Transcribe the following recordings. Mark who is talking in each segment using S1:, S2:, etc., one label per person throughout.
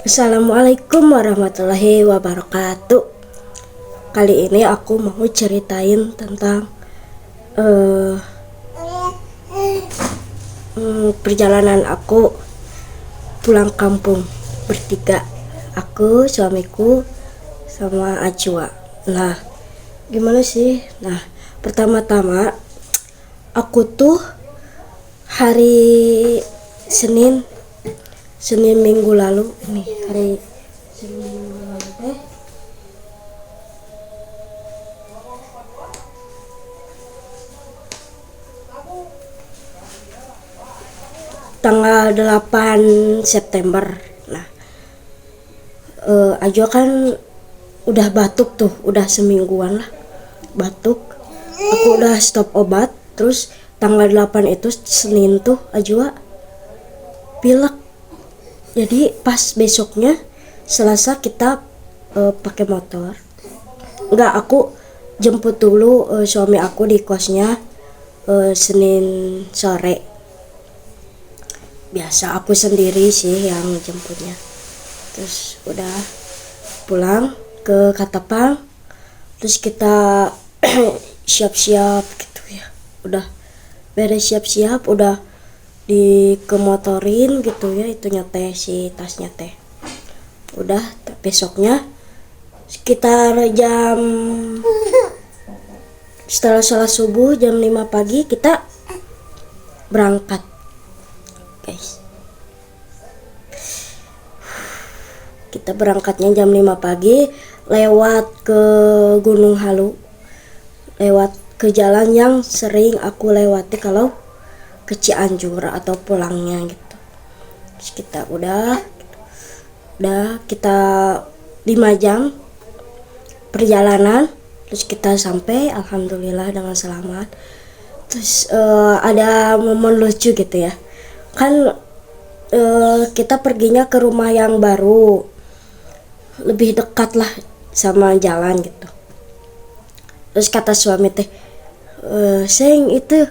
S1: Assalamualaikum warahmatullahi wabarakatuh. Kali ini aku mau ceritain tentang eh, perjalanan aku pulang kampung bertiga. Aku, suamiku, sama Ajwa. Nah, gimana sih? Nah, pertama-tama aku tuh hari Senin minggu lalu nih, hari Senin minggu lalu tanggal 8 September. Nah, Ajo kan udah batuk tuh, udah semingguan lah batuk. Aku udah stop obat, terus tanggal 8 itu Senin tuh Ajwa pilek. Jadi pas besoknya Selasa kita pakai motor. Enggak, aku jemput dulu suami aku di kosnya Senin sore. Biasa aku sendiri sih yang jemputnya. Terus udah pulang ke Katapang. Terus kita siap-siap gitu ya. Udah beres siap-siap, udah dikemotorin gitu ya, itunya teh, si tasnya teh. Udah besoknya sekitar setelah sholat subuh jam 5 pagi kita berangkat, guys. Kita berangkatnya jam 5 pagi lewat ke Gunung Halu, lewat ke jalan yang sering aku lewati kalau ke Cianjur atau pulangnya gitu. Terus kita udah kita 5 jam perjalanan, terus kita sampai alhamdulillah dengan selamat. Terus ada momen lucu gitu ya, kan kita perginya ke rumah yang baru, lebih dekat lah sama jalan gitu. Terus kata suami teh, Seng itu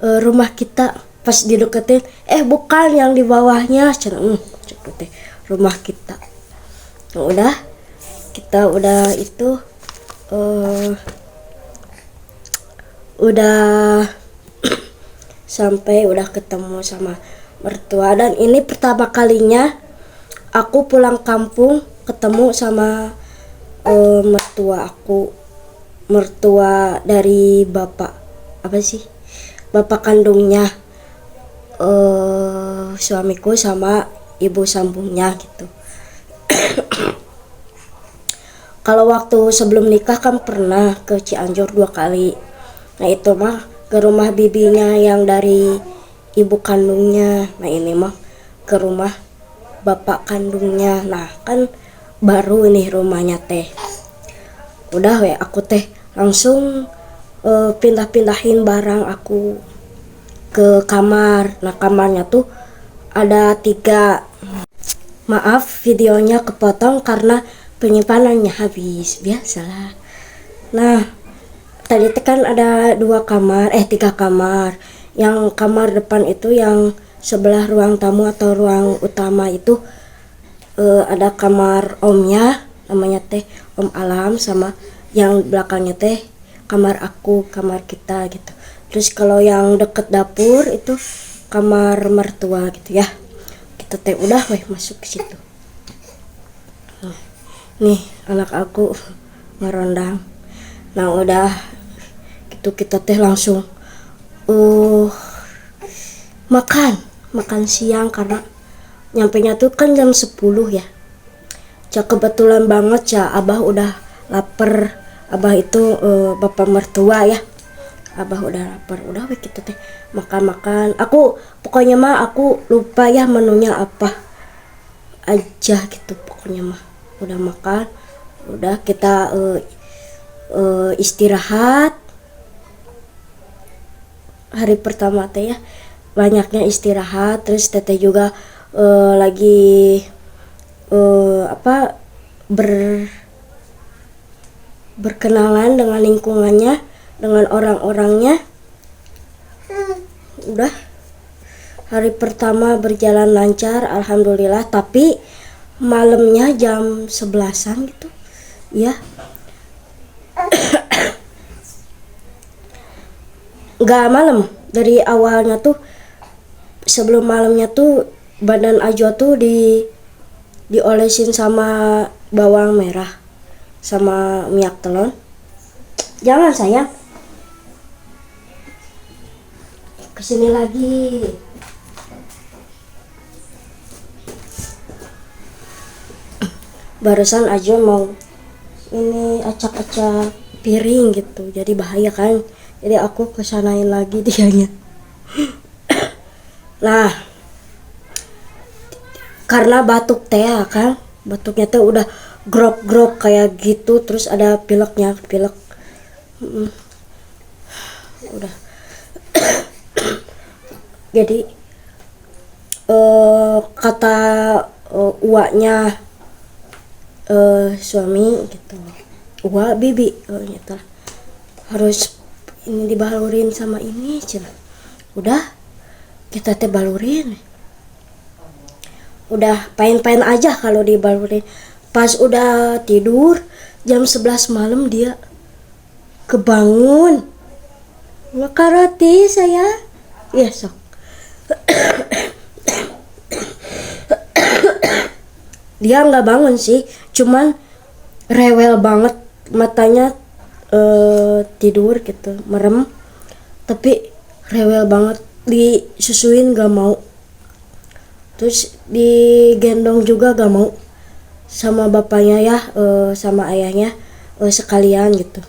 S1: rumah kita. Pas dideketin, bukan yang di bawahnya, teh rumah kita. Nah, udah kita udah itu udah sampai, udah ketemu sama mertua. Dan ini pertama kalinya aku pulang kampung ketemu sama mertua aku, mertua dari bapak kandungnya suamiku sama ibu sambungnya gitu. Kalau waktu sebelum nikah kan pernah ke Cianjur 2 kali. Nah itu mah ke rumah bibinya yang dari ibu kandungnya. Nah ini mah ke rumah bapak kandungnya. Nah kan baru ini rumahnya teh. Udah aku teh langsung pindah-pindahin barang aku ke kamar. Nah kamarnya tuh ada 3. Maaf videonya kepotong karena penyimpanannya habis, biasalah. Nah tadi kan ada 3 kamar. Yang kamar depan itu yang sebelah ruang tamu atau ruang utama itu ada kamar omnya, namanya teh Om Alam, sama yang belakangnya teh kamar aku, kamar kita gitu. Terus kalau yang deket dapur itu kamar mertua gitu ya. Kita teh udah masuk ke situ. Nih anak aku ngerondang. Nah udah gitu kita teh langsung makan siang, karena nyampenya tuh kan jam 10 ya. Kebetulan banget Abah udah lapar. Abah itu bapak mertua ya. Abah udah lapar. Udah kita teh makan. Pokoknya mah aku lupa ya menunya apa aja gitu. Pokoknya mah udah makan. Udah kita istirahat. Hari pertama teh ya banyaknya istirahat. Terus teteh juga lagi berkenalan dengan lingkungannya, dengan orang-orangnya. Udah hari pertama berjalan lancar alhamdulillah, tapi malamnya jam 11-an gitu ya. Nggak malam, dari awalnya tuh sebelum malamnya tuh badan Ajwa tuh diolesin sama bawang merah sama minyak telon. Jangan sayang, kesini lagi. Barusan Ajwa mau ini acak-acak piring gitu, jadi bahaya kan, jadi aku kesanain lagi dianya. Nah, karena batuk teh kan, batuknya teh udah grok-grok kayak gitu, terus ada pileknya, pilek. Udah. Jadi kata uaknya suami gitu, uak bibi nyata harus ini dibalurin sama ini cina. Udah kita teh balurin, udah pain-pain aja kalau dibalurin. Pas udah tidur jam 11 malam dia kebangun, makan roti saya, ya sok. Dia nggak bangun sih, cuman rewel banget, matanya tidur gitu, merem, tapi rewel banget, disusuin gak mau, terus digendong juga gak mau sama bapaknya ya, sama ayahnya sekalian gitu.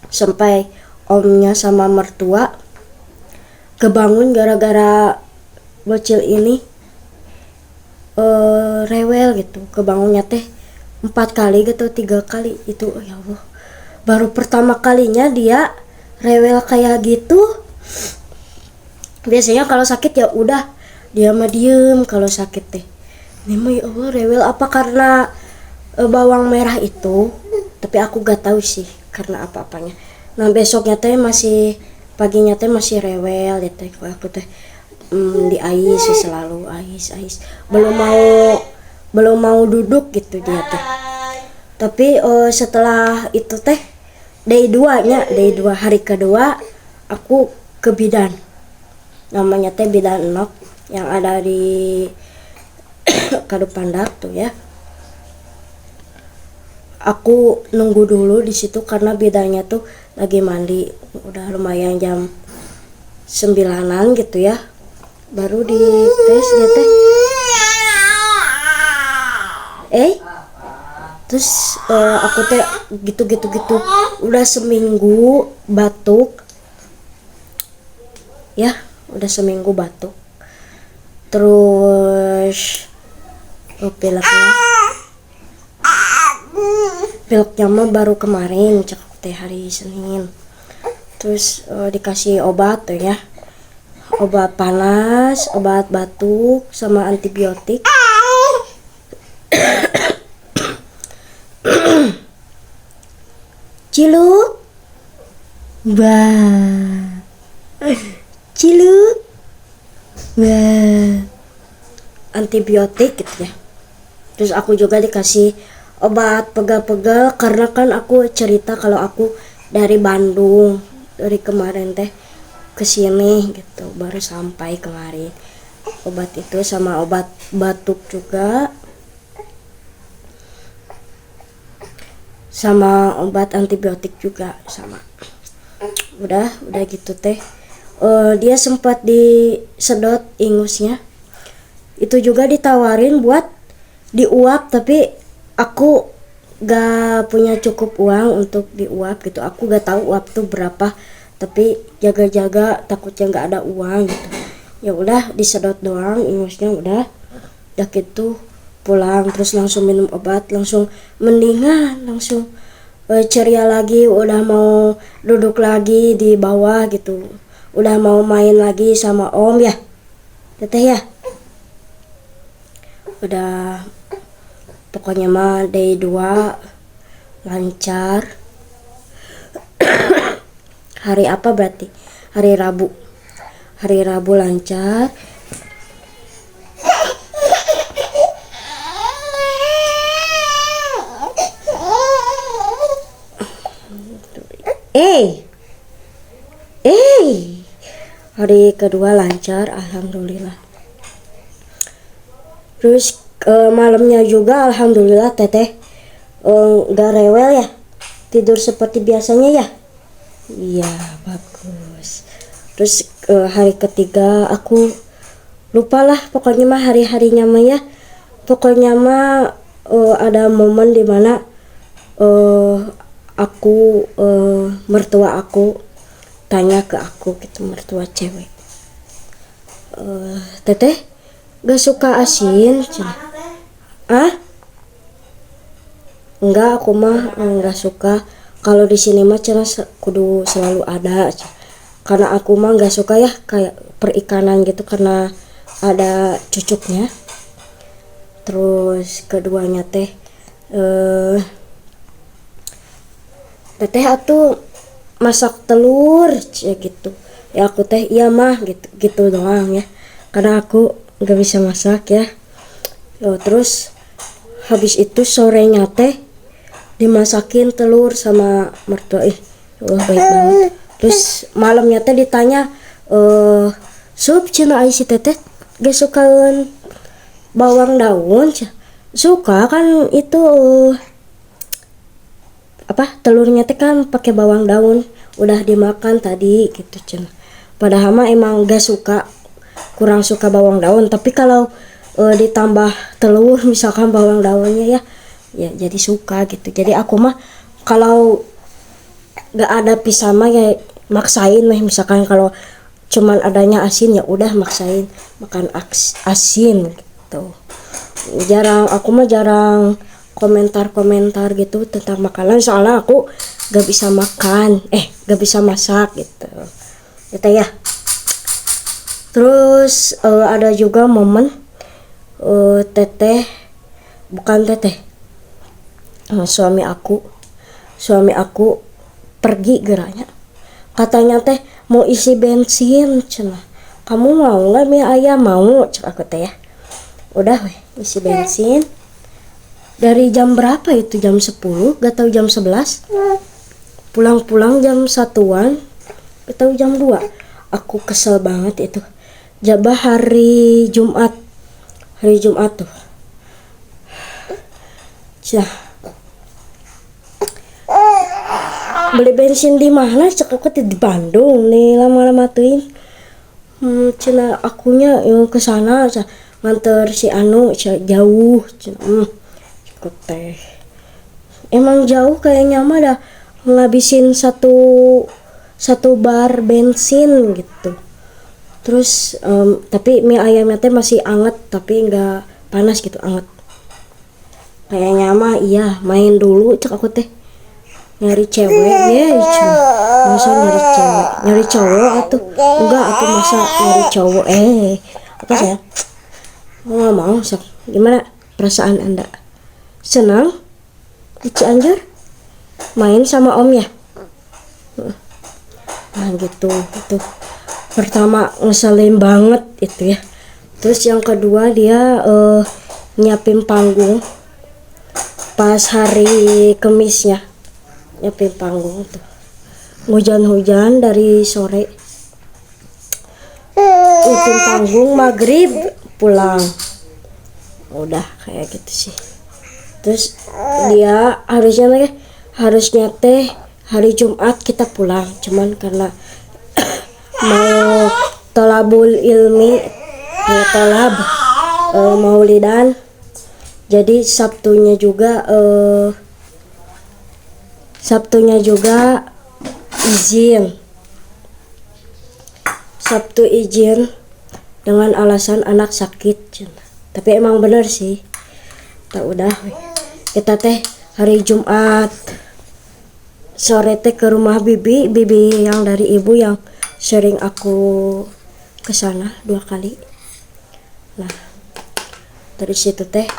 S1: Sampai omnya sama mertua kebangun gara-gara bocil ini rewel gitu. Kebangunnya teh 4 kali gitu, 3 kali itu, ya Allah. Baru pertama kalinya dia rewel kayak gitu. Biasanya kalau sakit ya udah dia mah diem kalau sakit teh. Ini mah ya Allah rewel apa karena bawang merah itu, tapi aku gak tahu sih karena apa-apanya. Nah besoknya teh masih, paginya teh masih rewel ya teh. Aku teh di ais selalu ais belum mau duduk gitu dia teh. Tapi setelah itu teh day 2 hari kedua aku ke bidan, namanya teh bidan enok yang ada di Kadupandak tuh ya. Aku nunggu dulu di situ karena bidannya tuh lagi mandi, udah lumayan jam 9-an gitu ya, baru di tes dia teh. Terus aku teh gitu udah seminggu batuk ya, udah seminggu batuk, terus pileknya mah baru kemarin cek teh hari Senin. Terus dikasih obat tuh ya, obat panas, obat batuk, sama antibiotik. Ciluk, wah, ciluk, wah, antibiotik gitu ya. Terus aku juga dikasih obat pegal-pegal karena kan aku cerita kalau aku dari Bandung, dari kemarin teh kesini gitu, baru sampai kemarin. Obat itu sama obat batuk juga, sama obat antibiotik juga sama. Udah gitu teh. Dia sempat disedot ingusnya. Itu juga ditawarin buat diuap, tapi aku gak punya cukup uang untuk diuap gitu. Aku gak tahu uap tuh berapa, tapi jaga-jaga takutnya gak ada uang gitu. Ya udah disedot doang ingusnya, udah gitu pulang, terus langsung minum obat, langsung mendingan, langsung ceria lagi, udah mau duduk lagi di bawah gitu, udah mau main lagi sama om ya teteh ya. Udah pokoknya mah day 2 lancar. Hari apa berarti? Hari Rabu lancar. eh eh hari kedua lancar alhamdulillah. Terus malamnya juga alhamdulillah teteh nggak rewel ya, tidur seperti biasanya ya. Iya bagus. Terus hari ketiga aku lupa lah pokoknya mah hari-harinya mah ya, pokoknya mah ada momen dimana aku mertua aku tanya ke aku gitu, mertua cewek, teteh gak suka asin cenah. Ah enggak, aku mah enggak suka. Kalau di sini mah cenah kudu selalu ada karena aku mah nggak suka ya kayak perikanan gitu karena ada cucuknya. Terus keduanya teh teteh atuh masak telur ya gitu ya, aku teh iya mah gitu gitu doang ya karena aku nggak bisa masak ya. Terus habis itu sorenya teh dimasakin telur sama mertua, Allah baik banget. Terus malamnya teh ditanya sup cenah si teteh gak suka bawang daun suka kan itu apa telurnya teh kan pakai bawang daun udah dimakan tadi gitu cenah. Padahal mah emang gak suka, kurang suka bawang daun, tapi kalau ditambah telur misalkan bawang daunnya ya jadi suka gitu. Jadi aku mah kalau gak ada pisah mah ya maksain mah, misalkan kalau cuman adanya asin ya udah maksain makan asin gitu. Aku mah jarang komentar gitu tentang makanan soalnya aku gak bisa makan gak bisa masak gitu ya. Terus ada juga momen suami aku pergi geranya, katanya teh mau isi bensin cenah. Kamu mau nggak mie ayam? Mau cek aku teh ya. Udah weh isi bensin. Dari jam berapa itu, jam 10 gak tahu jam 11, pulang jam 1-an gak tahu jam 2. Aku kesel banget itu. Jabah hari Jumat tuh beli bensin di mana cek aku di Bandung nih, lama-lama tuin cina akunya yang kesana nganter si Anu jauh cina teh emang jauh kayaknya mah dah ngabisin satu bar bensin gitu. Terus tapi mie ayamnya teh masih anget tapi nggak panas gitu, anget kayaknya mah. Iya main dulu cek aku teh nyari cewek ya masa nyari cowok atuh enggak, aku masa nyari cowok apa saya nggak mau. Gimana perasaan anda, senang di Cianjur main sama om ya? Nah gitu itu pertama ngeselin banget itu ya. Terus yang kedua dia nyiapin panggung pas hari Kemisnya, nyiapin panggung tuh hujan-hujan dari sore, nyiapin panggung maghrib pulang, udah kayak gitu sih. Terus dia harusnya teh hari Jumat kita pulang, cuman karena mau tolabul ilmi tolab maulidan, jadi Sabtunya juga izin, Sabtu izin dengan alasan anak sakit. Tapi emang bener sih, tak udah kita teh hari Jumat sore teh ke rumah bibi yang dari ibu yang sering aku kesana 2 kali. Nah dari situ teh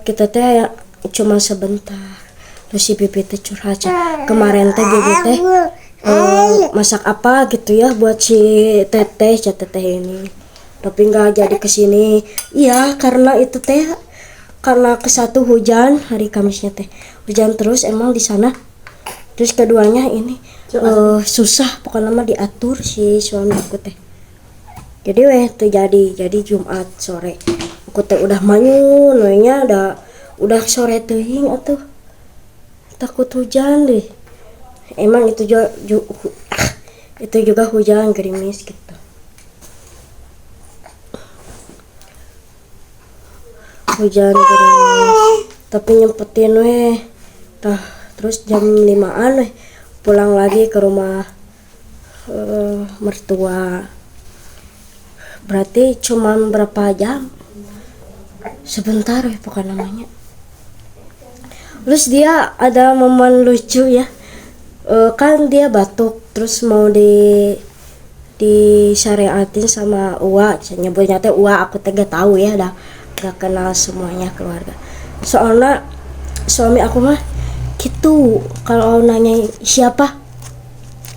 S1: kita teh cuma sebentar. Terus si bibi teh curhat kemarin teh bibi teh masak apa gitu ya buat si teteh ini, tapi nggak jadi kesini. Iya karena itu teh karena ke satu hujan, hari Kamisnya teh hujan terus, emang di sana Terus keduanya ini susah pokoknya mah diatur si suami aku teh. Jadi tuh jadi Jumat sore aku teh udah manyun nya udah sore teuing atuh takut hujan deh. Emang itu itu juga hujan gerimis gitu. Hujan gerimis tapi nyempetin terus jam 5-an pulang lagi ke rumah mertua. Berarti cuman berapa jam, sebentar pokoknya namanya. Terus dia ada momen lucu ya, kan dia batuk terus mau disyariatin sama Uwa, nyebutnya teh Uwa, aku teh gak tahu ya, gak kenal semuanya keluarga. Soalnya suami aku mah gitu, kalau nanya siapa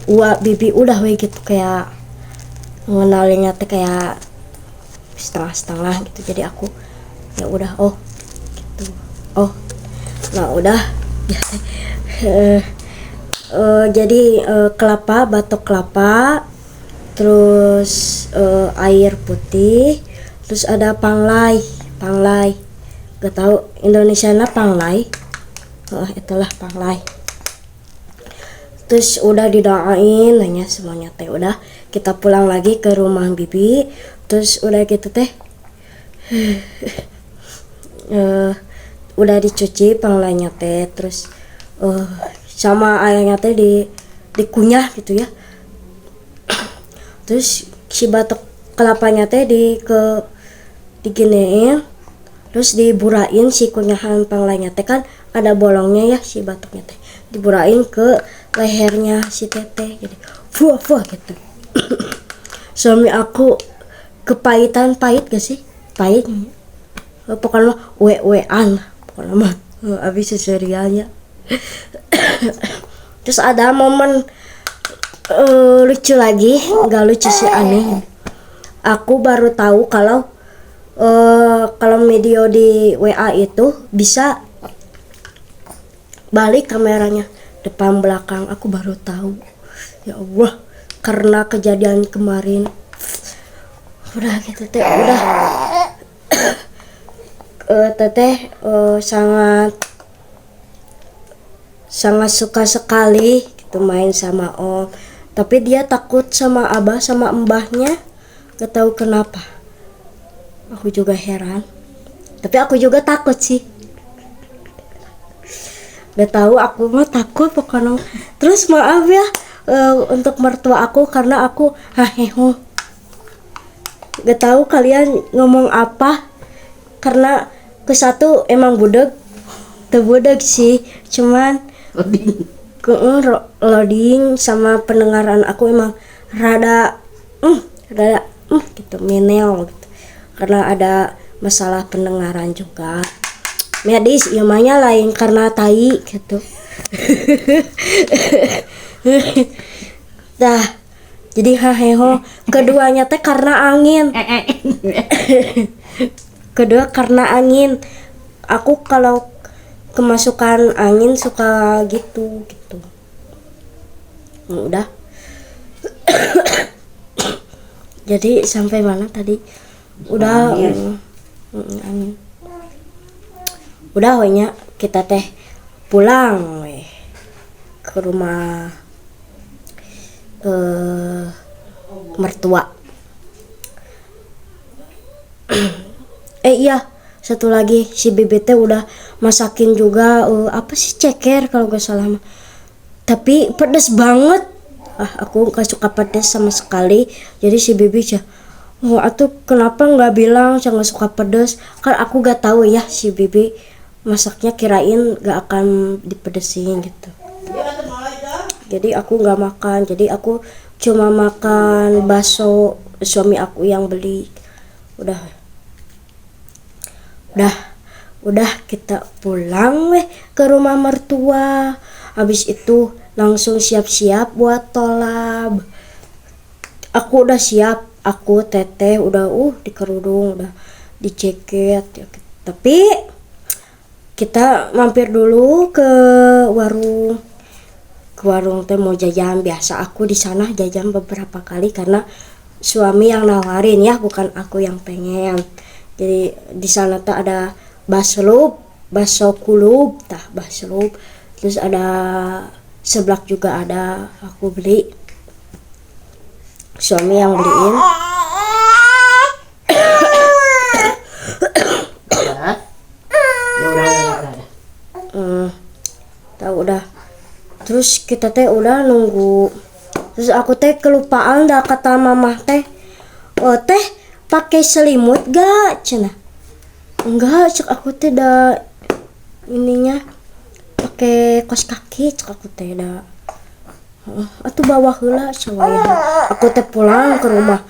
S1: Uwa bibi udah gitu, kayak mengenalinya teh kayak setengah-setengah gitu. Jadi aku ya udah gitu. Nah udah ya, jadi kelapa, batok kelapa, terus air putih, terus ada panglai, gak tahu Indonesianya panglai, itulah panglai. Terus udah didoain nanya semuanya teh, udah kita pulang lagi ke rumah bibi. Terus udah gitu teh udah dicuci panglainya teh, terus sama airnya teh dikunyah gitu ya. Terus si batok kelapanya teh diginein, terus diburain si kunyahan panglainya teh, kan ada bolongnya ya si batoknya teh, diburain ke lehernya si teteh, jadi fuah gitu. Suami aku kepahitan, pahit gak sih? Pahit pokoknya we-wean pokoknya mah abis seserianya. Terus ada momen lucu lagi, gak lucu sih, aneh. Aku baru tahu kalau video di WA itu bisa balik kameranya depan belakang. Aku baru tahu, ya Allah, karena kejadian kemarin. Udah gitu teh, udah teteh sangat suka sekali gitu main sama Om. Tapi dia takut sama abah sama mbahnya, gak tahu kenapa. Aku juga heran, tapi aku juga takut sih. Gak tahu, aku mah takut pokoknya. Terus maaf ya untuk mertua aku karena aku haheho. Gak tahu kalian ngomong apa, karena ke satu emang budeg, terbudeg sih, cuman loading sama pendengaran aku emang rada gitu, minel gitu, karena ada masalah pendengaran juga. Medis namanya lain karena tai gitu. Dah, jadi haheho. Keduanya teh karena angin. Kedua karena angin. Aku kalau kemasukan angin suka gitu. Udah. Jadi sampai mana tadi? Udah angin. Udah wehnya kita teh pulang ke rumah mertua. Iya, satu lagi si BBT udah masakin juga apa sih, ceker kalau gak salah mah. Tapi pedes banget. Aku gak suka pedes sama sekali. Jadi si Bibi atuh kenapa nggak bilang saya nggak suka pedes? Kan aku gak tahu ya si Bibi masaknya, kirain gak akan dipedesin gitu. Jadi aku nggak makan. Jadi aku cuma makan bakso suami aku yang beli. Udah kita pulang ke rumah mertua. Habis itu langsung siap-siap buat tolab. Aku udah siap, aku teteh udah dikerudung, udah diceket ya. Tapi kita mampir dulu ke ke warung teh mau jajan. Biasa aku di sana jajan beberapa kali karena suami yang nawarin ya, bukan aku yang pengen. Jadi di sana tuh ada bakso kulub, terus ada seblak juga ada, aku beli, suami yang beliin. Tahu udah. Terus kita teh udah nunggu. Terus aku teh kelupaan dah kata mama teh. Oh teh pakai selimut gak cenah? Enggak, cek aku teh dah ininya pakai kaos kaki, cek aku teh dah. Atuh bawa heula cewaya. Aku teh pulang ke rumah.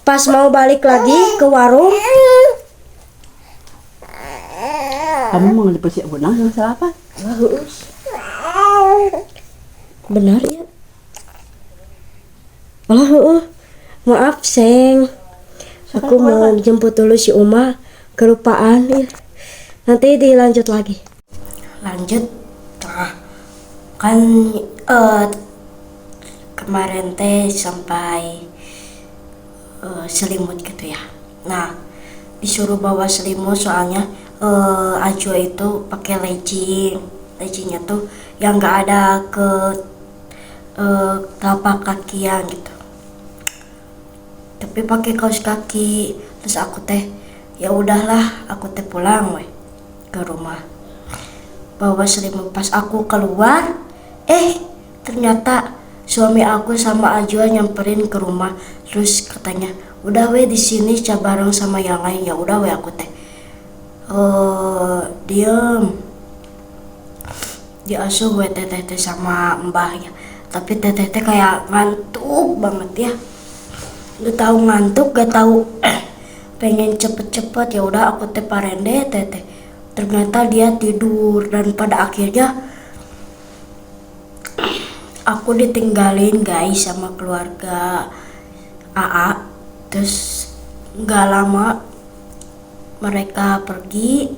S1: Pas mau balik lagi ke warung.
S2: Kamu mau dipersiap benang sama salah apa?
S1: Benar ya? Maaf Seng. Aku mau jemput dulu si Uma, kelupaan ya. Nanti dilanjut lagi. Lanjut. Nah, kan kemarin teh sampai selimut gitu ya. Nah, disuruh bawa selimut soalnya Ajo itu pakai leggingnya tuh yang nggak ada ke telapak kakian gitu, tapi pakai kaos kaki. Terus aku teh ya udahlah, aku teh pulang ke rumah bawa selimut. Pas aku keluar ternyata suami aku sama Ajo nyamperin ke rumah. Terus katanya udah di sini bareng sama yang lain. Ya udah aku teh diem diasuh teteh sama mbah ya. Tapi teteh kayak ngantuk banget ya, udah tahu ngantuk, gak tahu pengen cepet-cepet. Ya udah aku teh parende teteh, ternyata dia tidur. Dan pada akhirnya aku ditinggalin guys sama keluarga AA. Terus nggak lama mereka pergi,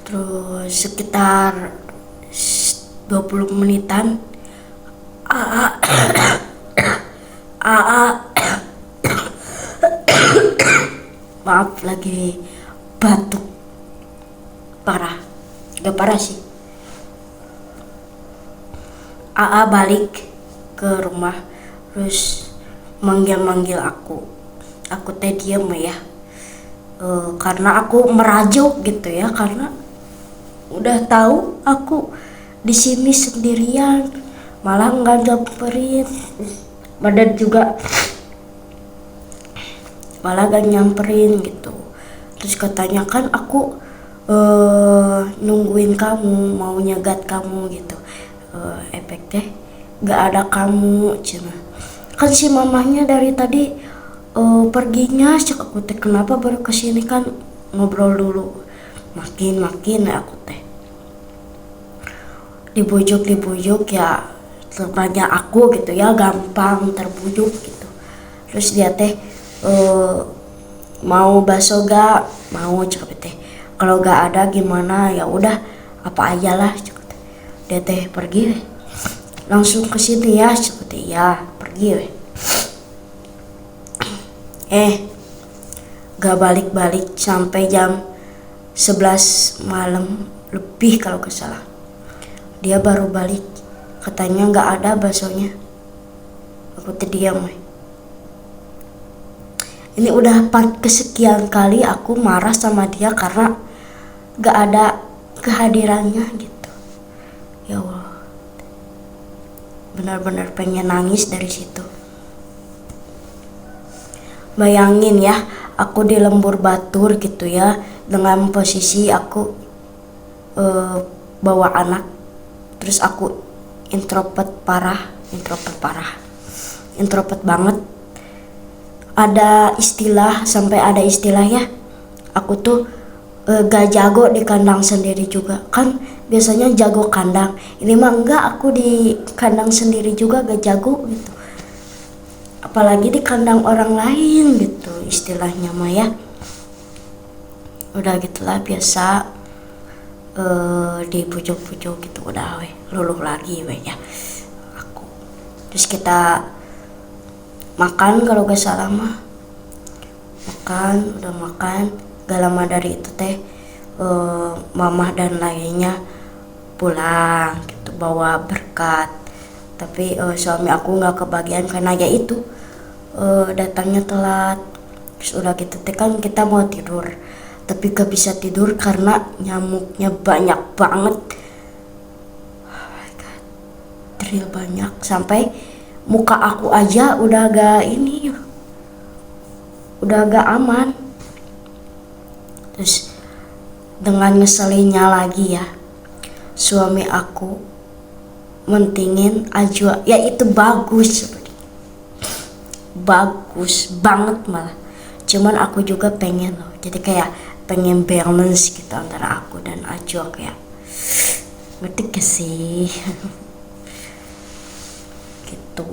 S1: terus sekitar 20 menitan AA maaf lagi batuk parah, gak parah sih. AA balik ke rumah terus manggil aku teh diem ya. Karena aku merajuk gitu ya, karena udah tahu aku di sini sendirian, malah nggak nyamperin. Badan juga malah gak nyamperin gitu. Terus katanya kan aku nungguin kamu, mau nyegat kamu gitu. Efek teh gak ada kamu cina. Kan si mamahnya dari tadi perginya, cek aku teh kenapa baru kesini, kan ngobrol dulu. Makin aku teh dibujuk ya, tertanya aku gitu ya, gampang terbujuk gitu. Terus dia teh mau bakso gak? Mau, cek teh. Kalau gak ada gimana? Ya udah apa aja lah, cek teh. Dia teh pergi langsung ke sini ya, cek teh. Ya pergi gak balik-balik sampai jam 11 malam lebih kalau gak salah. Dia baru balik, katanya gak ada baksonya. Aku terdiam. Ini udah kesekian kali aku marah sama dia karena gak ada kehadirannya gitu. Ya Allah, benar-benar pengen nangis dari situ. Bayangin ya, aku di lembur batur gitu ya, dengan posisi aku bawa anak. Terus aku introvert banget. Ada istilah, sampai ada istilah ya, aku tuh gak jago di kandang sendiri juga. Kan biasanya jago kandang, ini mah enggak, aku di kandang sendiri juga gak jago gitu, apalagi di kandang orang lain gitu istilahnya mah ya. Udah gitulah biasa di pucuk-pucuk gitu udah weh luluh lagi weh ya aku. Terus kita makan kalau gak salah mah, udah makan gak lama dari itu teh mamah dan lainnya pulang gitu bawa berkat. Tapi suami aku nggak kebagian karena ya itu datangnya telat. Terus udah gitu teh kan kita mau tidur tapi gak bisa tidur karena nyamuknya banyak banget. Oh my God, real banyak sampai muka aku aja udah agak ini, udah agak aman. Terus dengan ngeselinnya lagi ya, suami aku mentingin ajwa, ya itu bagus, bagus banget malah. Cuman aku juga pengen loh, jadi kayak pengen balance gitu antara aku dan ajwa kayak, ngerti gak sih? Gitu.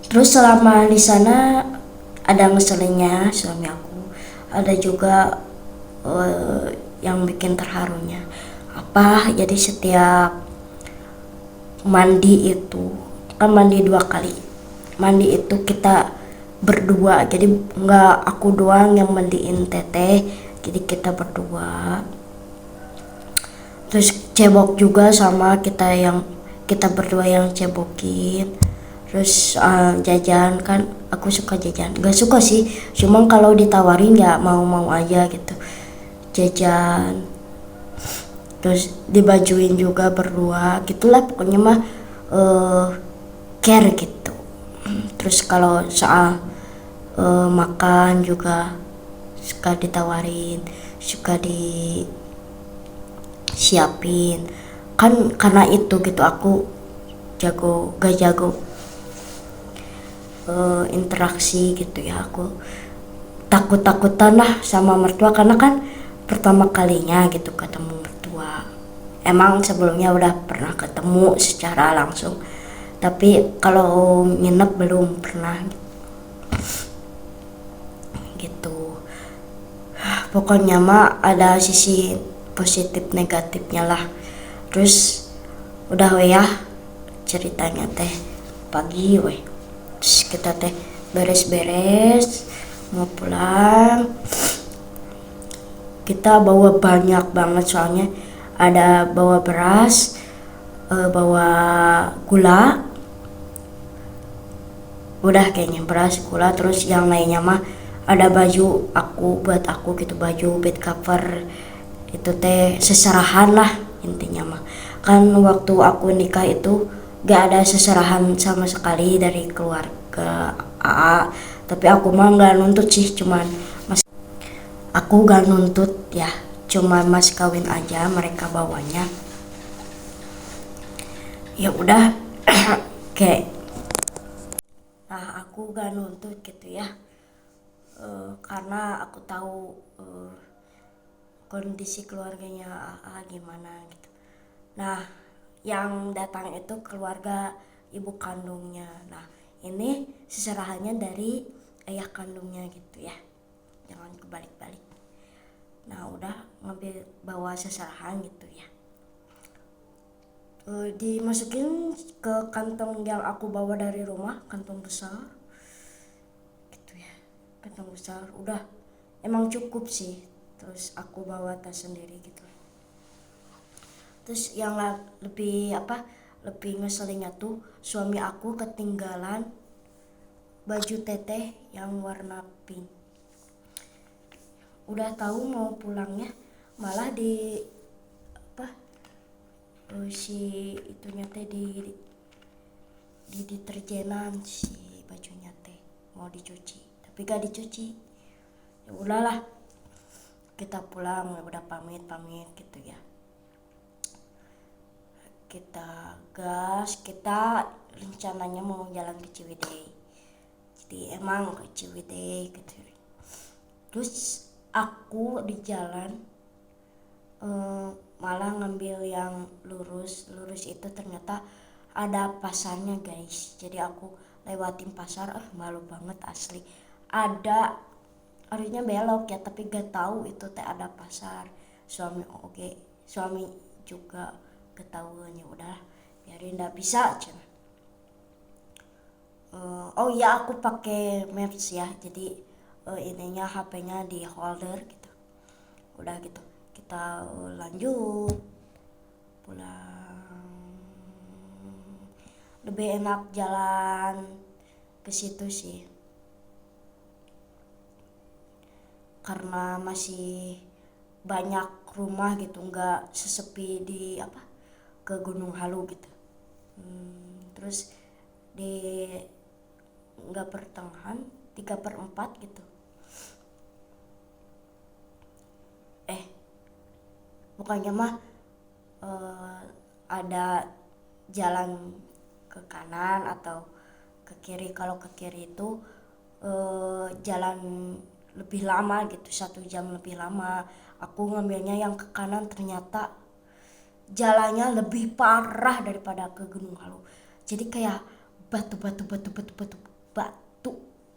S1: Terus selama di sana ada ngeselinnya suami aku, ada juga yang bikin terharunya apa, jadi setiap mandi itu kan mandi 2 kali, mandi itu kita berdua, jadi nggak aku doang yang mandiin teteh, jadi kita berdua. Terus cebok juga sama kita berdua yang cebokin. Terus jajan kan aku suka jajan, gak suka sih, cuma kalau ditawarin ya mau aja gitu jajan. Terus dibajuin juga berdua gitulah pokoknya mah care gitu. Terus kalau soal makan juga suka ditawarin, suka disiapin kan, karena itu gitu aku gak jago interaksi gitu ya, aku takut-takutan lah sama mertua karena kan pertama kalinya gitu ketemu mertua. Emang sebelumnya udah pernah ketemu secara langsung tapi kalau nginep belum pernah gitu. Pokoknya mah ada sisi positif negatifnya lah. Terus udah weh ya ceritanya teh pagi weh, terus kita teh beres-beres mau pulang. Kita bawa banyak banget soalnya ada bawa beras, bawa gula, udah kayaknya beras gula. Terus yang lainnya mah ada baju buat aku gitu, baju bed cover itu teh seserahan lah intinya mah. Kan waktu aku nikah itu gak ada seserahan sama sekali dari keluarga AA, tapi aku mah gak nuntut sih, cuman aku gak nuntut ya, cuma mas kawin aja mereka bawanya, ya udah. Kayak nah aku gak nuntut gitu ya, karena aku tahu kondisi keluarganya AA gimana gitu. Nah yang datang itu keluarga ibu kandungnya, nah ini seserahannya dari ayah kandungnya gitu ya, jangan kebalik-balik. Nah udah ngambil bawa seserahan gitu ya, dimasukin ke kantong yang aku bawa dari rumah, kantong besar gitu ya, kantong besar udah emang cukup sih. Terus aku bawa tas sendiri gitu. Terus yang lebih ngeselinnya tuh suami aku ketinggalan baju teteh yang warna pink. Udah tahu mau pulangnya malah si itunya teh di deterjenan si bajunya teh mau dicuci tapi gak dicuci. Ya udahlah kita pulang, udah pamit gitu ya, kita gas. Kita rencananya mau jalan ke Ciwidey, jadi emang ke Ciwidey gitu. Terus aku di jalan malah ngambil yang lurus itu ternyata ada pasarnya guys, jadi aku lewatin pasar, malu banget asli. Harusnya belok ya tapi gak tahu itu teh ada pasar suami juga ketahuan, ya udah biarin, nggak bisa cenah. Oh iya, aku pakai Maps ya, jadi ininya HP-nya di holder gitu. Udah gitu kita lanjut pulang. Lebih enak jalan ke situ sih, karena masih banyak rumah gitu, nggak sesepi di ke Gunung Halu gitu. Terus di nggak pertengahan 3/4 gitu, bukannya mah ada jalan ke kanan atau ke kiri. Kalau ke kiri itu jalan lebih lama gitu, 1 jam lebih lama. Aku ngambilnya yang ke kanan, ternyata jalannya lebih parah daripada ke Gunung Halu. Jadi kayak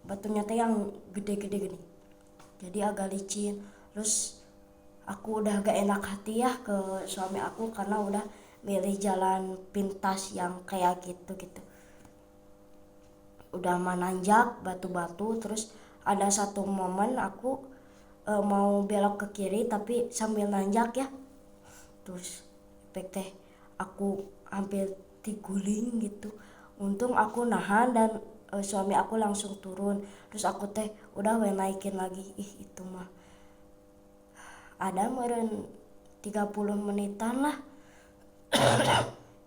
S1: batunya teh yang gede-gede gini, jadi agak licin. Terus aku udah gak enak hati ya ke suami aku karena udah milih jalan pintas yang kayak gitu. Udah menanjak batu-batu, terus ada satu momen aku mau belok ke kiri tapi sambil nanjak ya, terus teh aku hampir diguling gitu. Untung aku nahan dan suami aku langsung turun. Terus aku teh udah naikin lagi. Itu mah ada meren 30 menitan lah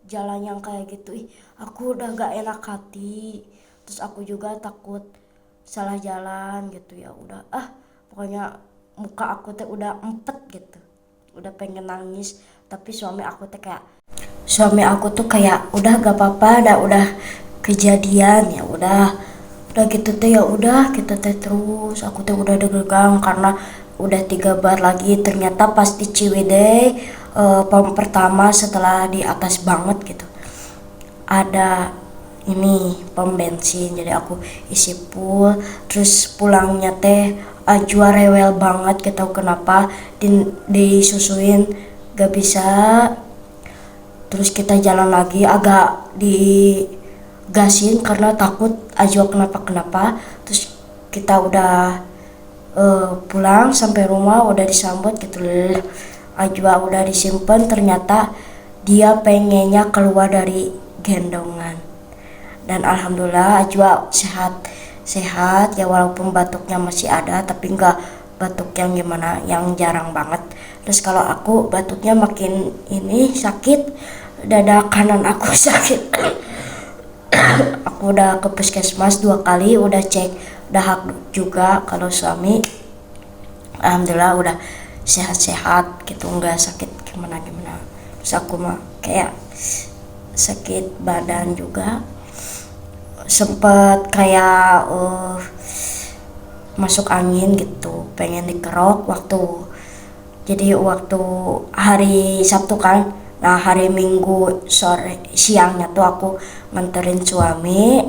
S1: jalan yang kayak gitu. Aku udah gak enak hati, terus aku juga takut salah jalan gitu. Ya udah pokoknya muka aku teh udah empet gitu, udah pengen nangis. Tapi suami aku tuh kayak udah gak apa-apa, udah kejadian, ya udah gitu teh. Ya udah kita teh terus, aku teh udah deg-degan karena udah 3 bar lagi. Ternyata pas di Ciwidey pom pertama setelah di atas banget gitu ada ini pom bensin, jadi aku isi full. Terus pulangnya teh Ajwa rewel banget, gak tahu kenapa disusuin gak bisa. Terus kita jalan lagi agak digasin karena takut Ajwa kenapa. Terus kita udah pulang sampai rumah udah disambut gitu. Ajwa udah disimpan, ternyata dia pengennya keluar dari gendongan. Dan alhamdulillah Ajwa sehat ya, walaupun batuknya masih ada tapi enggak batuk yang gimana, yang jarang banget. Terus kalau aku batuknya makin ini sakit, dada kanan aku sakit. Aku udah ke puskesmas 2 kali, udah cek dahak juga. Kalau suami alhamdulillah udah sehat-sehat gitu, nggak sakit gimana. Terus aku mah kayak sakit badan juga, sempet kayak masuk angin gitu, pengen dikerok waktu hari Sabtu kan. Nah hari Minggu siangnya tuh aku nganterin suami,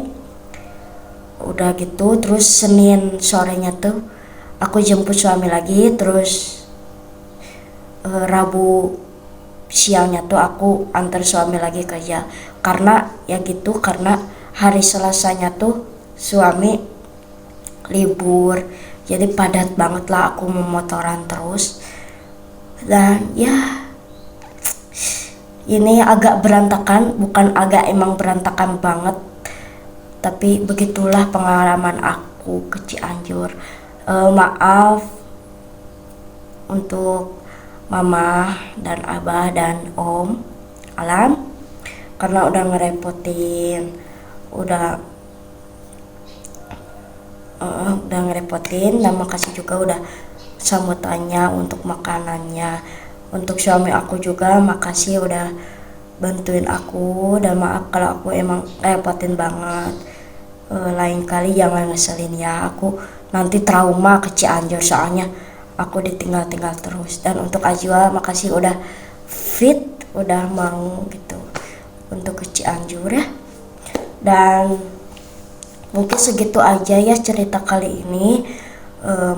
S1: udah gitu. Terus Senin sorenya tuh aku jemput suami lagi. Terus Rabu siangnya tuh aku antar suami lagi kerja, karena hari Selasanya tuh suami libur, jadi padat banget lah aku memotoran terus. Dan ya ini agak berantakan, bukan agak, emang berantakan banget. Tapi begitulah pengalaman aku ke Cianjur. Maaf untuk mama dan abah dan om Alam karena udah ngerepotin, dan makasih juga udah sambutannya untuk makanannya. Untuk suami aku juga makasih udah bantuin aku, dan maaf kalau aku emang repotin banget. Lain kali jangan ngeselin ya, aku nanti trauma ke Cianjur soalnya aku ditinggal terus. Dan untuk Ajwa makasih udah fit, udah mau gitu untuk ke Cianjur ya. Dan mungkin segitu aja ya cerita kali ini.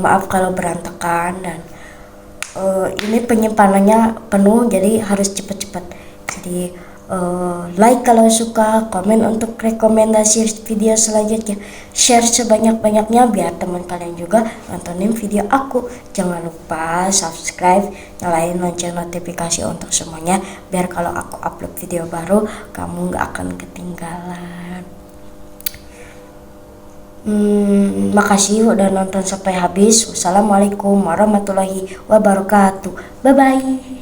S1: Maaf kalau berantakan, dan ini penyimpanannya penuh, jadi harus cepet-cepet. Jadi like kalau suka, komen untuk rekomendasi video selanjutnya, share sebanyak-banyaknya biar teman kalian juga nontonin video aku. Jangan lupa subscribe, nyalain lonceng notifikasi untuk semuanya biar kalau aku upload video baru kamu nggak akan ketinggalan. Makasih udah nonton sampai habis. Wassalamualaikum warahmatullahi wabarakatuh. Bye bye.